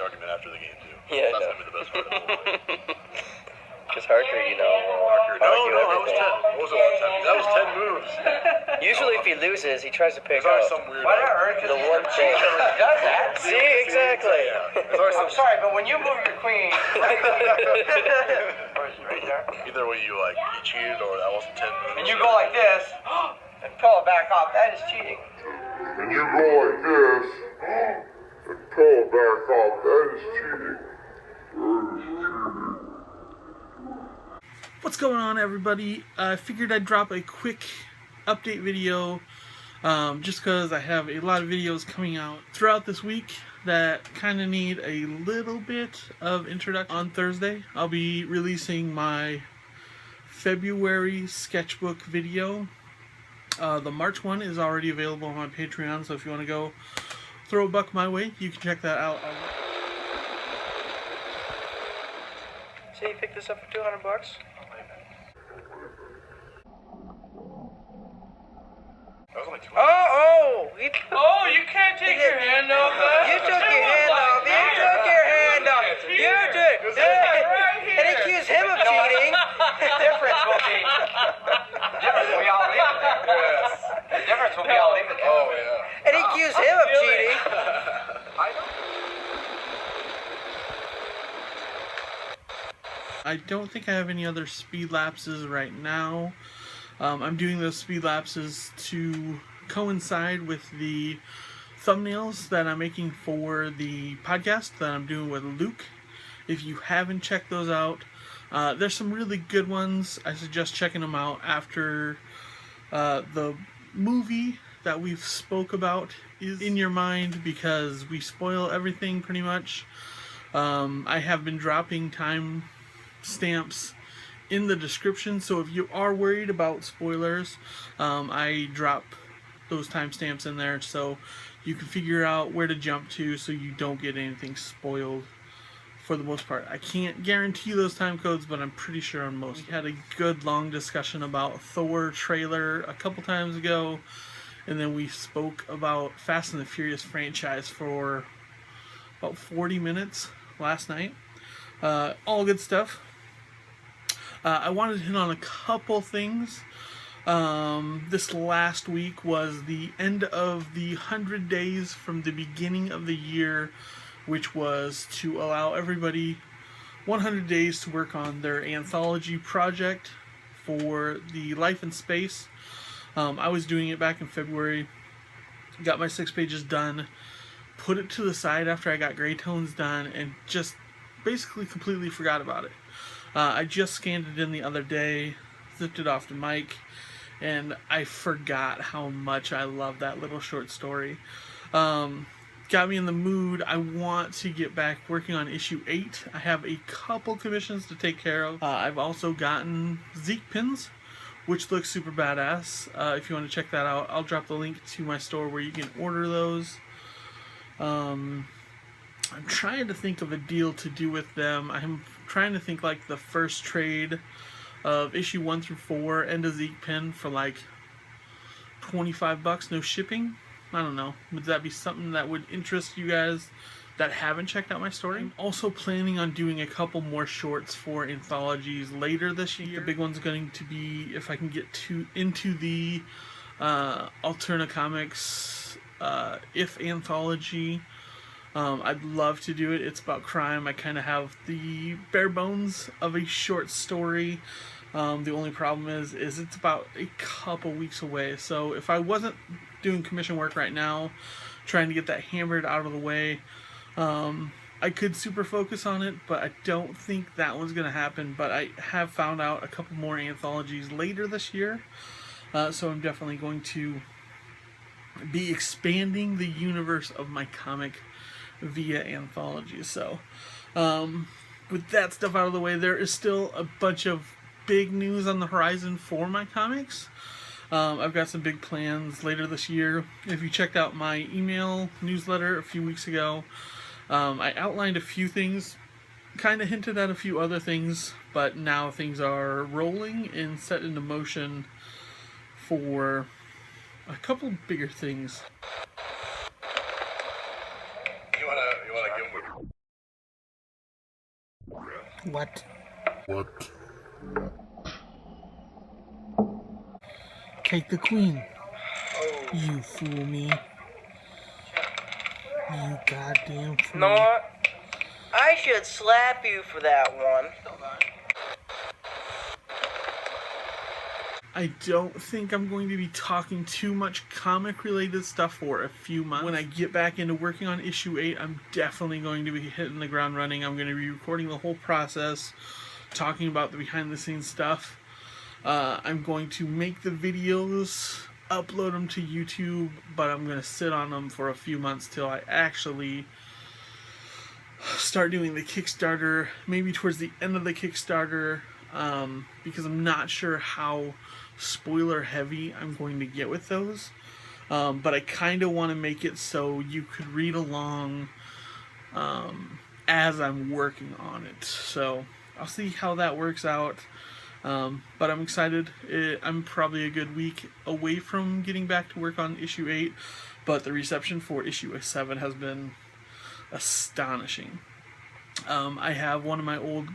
argument after the game too. Yeah, that's gonna be the best part of the whole thing. Because Harker, you know, Harker, no, that was 10. What was it one time? That was 10 moves. Usually, if he loses, he tries to pick There's always up some weird. the one thing. Does that? See, exactly. I'm sorry, but when you move your queen, right there, Either way, you cheated or that wasn't 10 moves. and you go like this, and pull it back off, that is cheating. And you go like this, and pull it back off, that is cheating. What's going on, everybody? I figured I'd drop a quick update video just because I have a lot of videos coming out throughout this week that kind of need a little bit of introduction. On Thursday, I'll be releasing my February sketchbook video. The March one is already available on my Patreon, so if you want to go throw a buck my way, you can check that out. So you picked this up for $200? You can't take your hand off that. You took your hand off. You took your hand off. You did. And accused him of cheating. Difference will be all leave it there. Yes. The difference will be all leave it there. Oh, yeah. And he accused him of cheating. I don't think I have any other speed lapses right now. I'm doing those speed lapses to coincide with the thumbnails that I'm making for the podcast that I'm doing with Luke. If you haven't checked those out, there's some really good ones. I suggest checking them out after the movie that we've spoke about is in your mind, because we spoil everything pretty much. I have been dropping time stamps in the description, so if you are worried about spoilers, I drop those timestamps in there so you can figure out where to jump to so you don't get anything spoiled for the most part. I can't guarantee those time codes, but I'm pretty sure on most. We had a good long discussion about Thor trailer a couple times ago, and then we spoke about Fast and the Furious franchise for about 40 minutes last night. All good stuff. I wanted to hit on a couple things. This last week was the end of the 100 days from the beginning of the year, which was to allow everybody 100 days to work on their anthology project for the Life in Space. I was doing it back in February, got my 6 pages done, put it to the side after I got gray tones done, and just basically completely forgot about it. I just scanned it in the other day, zipped it off to Mike, and I forgot how much I love that little short story. Got me in the mood. I want to get back working on issue 8. I have a couple commissions to take care of. I've also gotten Zeke pins, which looks super badass. If you want to check that out, I'll drop the link to my store where you can order those. I'm trying to think of a deal to do with them. I'm trying to think like the first trade of issue 1 through 4 and a Zeke pin for like $25, no shipping. I don't know. Would that be something that would interest you guys that haven't checked out my story? I'm also planning on doing a couple more shorts for anthologies later this year. The big one's going to be if I can get into the Alterna Comics If anthology. I'd love to do it. It's about crime. I kind of have the bare bones of a short story. The only problem is it's about a couple weeks away. So if I wasn't doing commission work right now, trying to get that hammered out of the way, I could super focus on it, but I don't think that one's going to happen. But I have found out a couple more anthologies later this year. So I'm definitely going to be expanding the universe of my comic via anthology. So with that stuff out of the way, there is still a bunch of big news on the horizon for my comics. I've got some big plans later this year. If you checked out my email newsletter a few weeks ago, I outlined a few things, kind of hinted at a few other things, but now things are rolling and set into motion for a couple bigger things. What? What? Take the queen. You fool me. You goddamn fool. No, I should slap you for that one. I don't think I'm going to be talking too much comic related stuff for a few months. When I get back into working on issue 8, I'm definitely going to be hitting the ground running. I'm going to be recording the whole process, talking about the behind the scenes stuff. I'm going to make the videos, upload them to YouTube, but I'm going to sit on them for a few months till I actually start doing the Kickstarter, maybe towards the end of the Kickstarter, because I'm not sure how spoiler heavy I'm going to get with those, but I kind of want to make it so you could read along as I'm working on it. So I'll see how that works out, but I'm excited. I'm probably a good week away from getting back to work on issue 8, but the reception for issue 7 has been astonishing. I have one of my old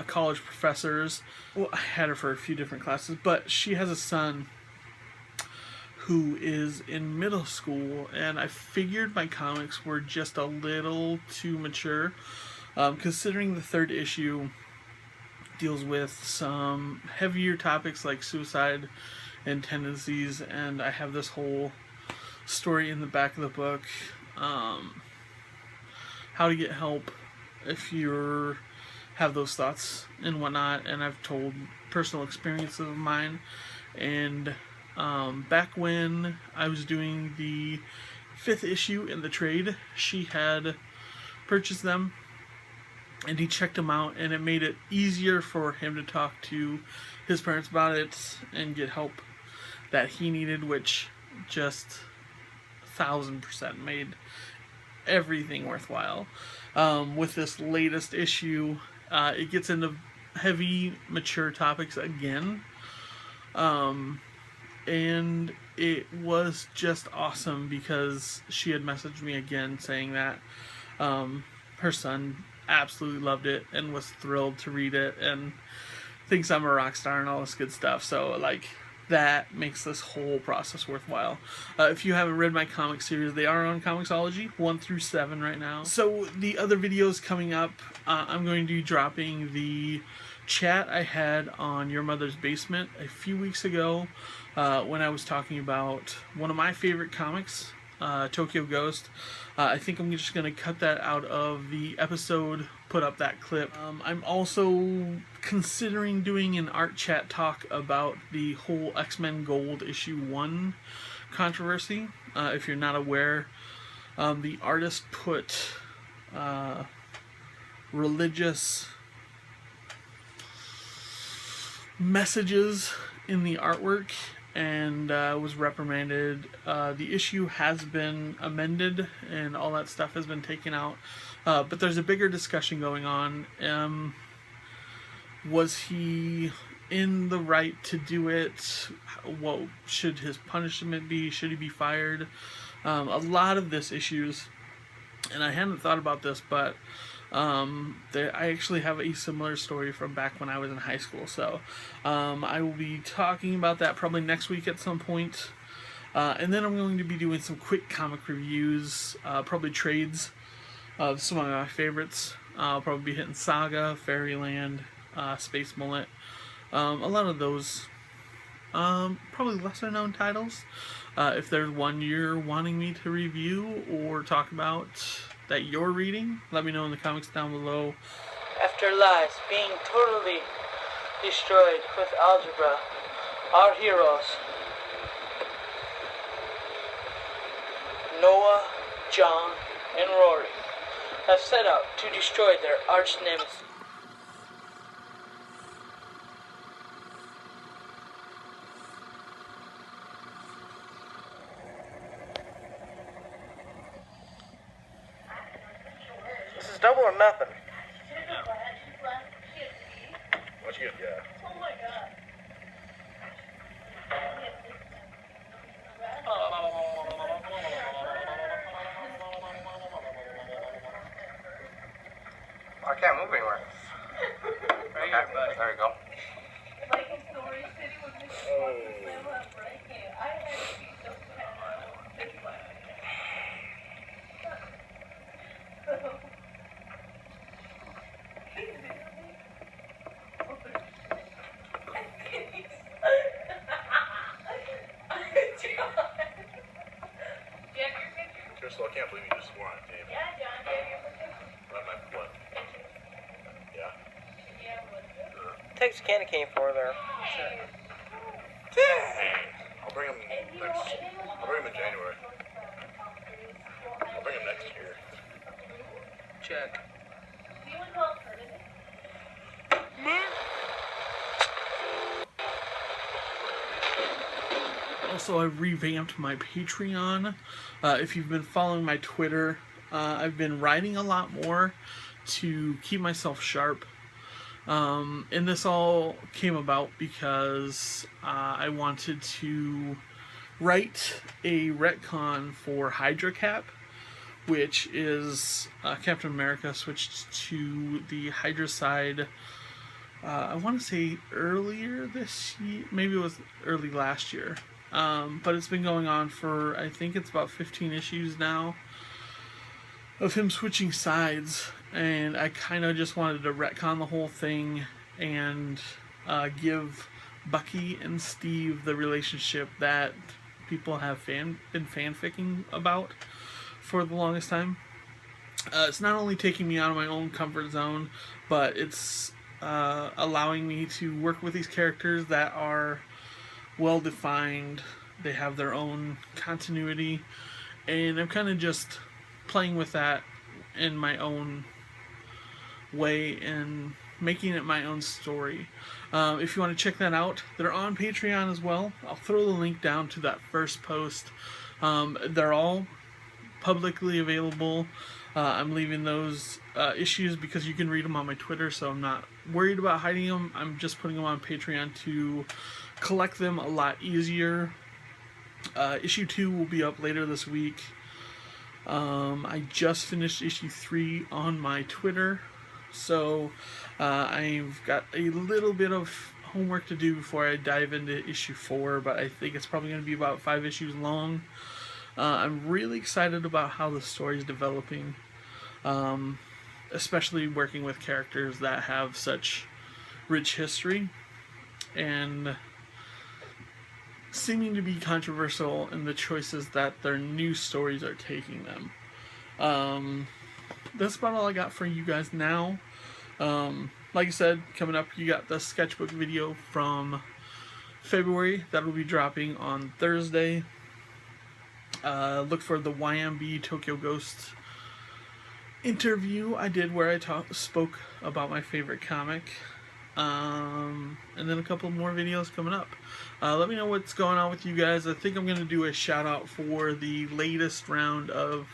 college professors. Well, I had her for a few different classes, but she has a son who is in middle school, and I figured my comics were just a little too mature, considering the 3rd issue deals with some heavier topics like suicide and tendencies, and I have this whole story in the back of the book, how to get help if you have those thoughts and whatnot, and I've told personal experiences of mine. And back when I was doing the 5th issue in the trade, she had purchased them, and he checked them out, and it made it easier for him to talk to his parents about it and get help that he needed, which just 1000% made everything worthwhile. With this latest issue, it gets into heavy, mature topics again, and it was just awesome because she had messaged me again saying that her son absolutely loved it and was thrilled to read it and thinks I'm a rock star and all this good stuff. So like, that makes this whole process worthwhile. If you haven't read my comic series, they are on Comixology 1 through 7 right now. So the other videos coming up, I'm going to be dropping the chat I had on Your Mother's Basement a few weeks ago, when I was talking about one of my favorite comics, Tokyo Ghost. I think I'm just going to cut that out of the episode, put up that clip. I'm also considering doing an art chat talk about the whole X-Men Gold issue 1 controversy. If you're not aware, the artist put religious messages in the artwork and was reprimanded. The issue has been amended and all that stuff has been taken out, but there's a bigger discussion going on. Was he in the right to do it? What should his punishment be? Should he be fired? A lot of this issues, and I hadn't thought about this, but I actually have a similar story from back when I was in high school, so I will be talking about that probably next week at some point, and then I'm going to be doing some quick comic reviews, probably trades of some of my favorites. I'll probably be hitting Saga, Fairyland, Space Mullet, a lot of those probably lesser known titles. If there's one you're wanting me to review or talk about that you're reading, let me know in the comments down below. After lives being totally destroyed with algebra, our heroes, Noah, John, and Rory, have set out to destroy their arch nemesis. This is double or nothing. What you get? Yeah. I can't move anywhere. There you go. Like in Story City when Mr. Walker slam on breaking. I had to be so sad. It's like... Crystal, I can't believe you just swore on tape. Yeah, John, do you have your picture? What? Yeah. Yeah, what's Takes a candy cane for there. I'll bring him next. I'll bring him in January. I'll bring him next year. Check. Do you want to call it Ferdinand? Also, I've revamped my Patreon. If you've been following my Twitter, I've been writing a lot more to keep myself sharp. And this all came about because I wanted to write a retcon for Hydra Cap, which is Captain America switched to the Hydra side. I want to say earlier this year, maybe it was early last year. But it's been going on for, I think it's about 15 issues now of him switching sides, and I kind of just wanted to retcon the whole thing and give Bucky and Steve the relationship that people have been fanficking about for the longest time. It's not only taking me out of my own comfort zone, but it's allowing me to work with these characters that are well defined. They have their own continuity, and I'm kind of just playing with that in my own way and making it my own story. If you want to check that out, they're on Patreon as well. I'll throw the link down to that first post. They're all publicly available. I'm leaving those issues because you can read them on my Twitter, so I'm not worried about hiding them. I'm just putting them on Patreon to collect them a lot easier. Issue 2 will be up later this week. I just finished issue 3 on my Twitter, so I've got a little bit of homework to do before I dive into issue 4, but I think it's probably going to be about 5 issues long. I'm really excited about how the story is developing, especially working with characters that have such rich history and seeming to be controversial in the choices that their new stories are taking them. That's about all I got for you guys now. Like I said, coming up, you got the sketchbook video from February that will be dropping on Thursday. Look for the YMB Tokyo Ghost interview I did where I spoke about my favorite comic. And then a couple more videos coming up. Let me know what's going on with you guys. I think I'm going to do a shout out for the latest round of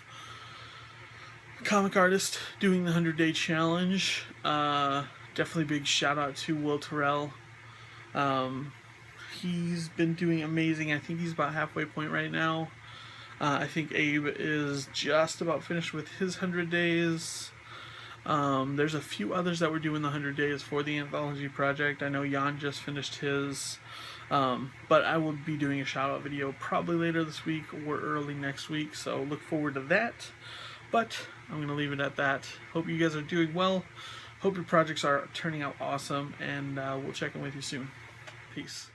comic artists doing the 100-day challenge. Definitely big shout out to Will Terrell. He's been doing amazing. I think he's about halfway point right now. I think Abe is just about finished with his 100 days. There's a few others that were doing the 100 days for the anthology project. I know Jan just finished his, but I will be doing a shout out video probably later this week or early next week, so look forward to that. But I'm going to leave it at that. Hope you guys are doing well. Hope your projects are turning out awesome, and we'll check in with you soon. Peace.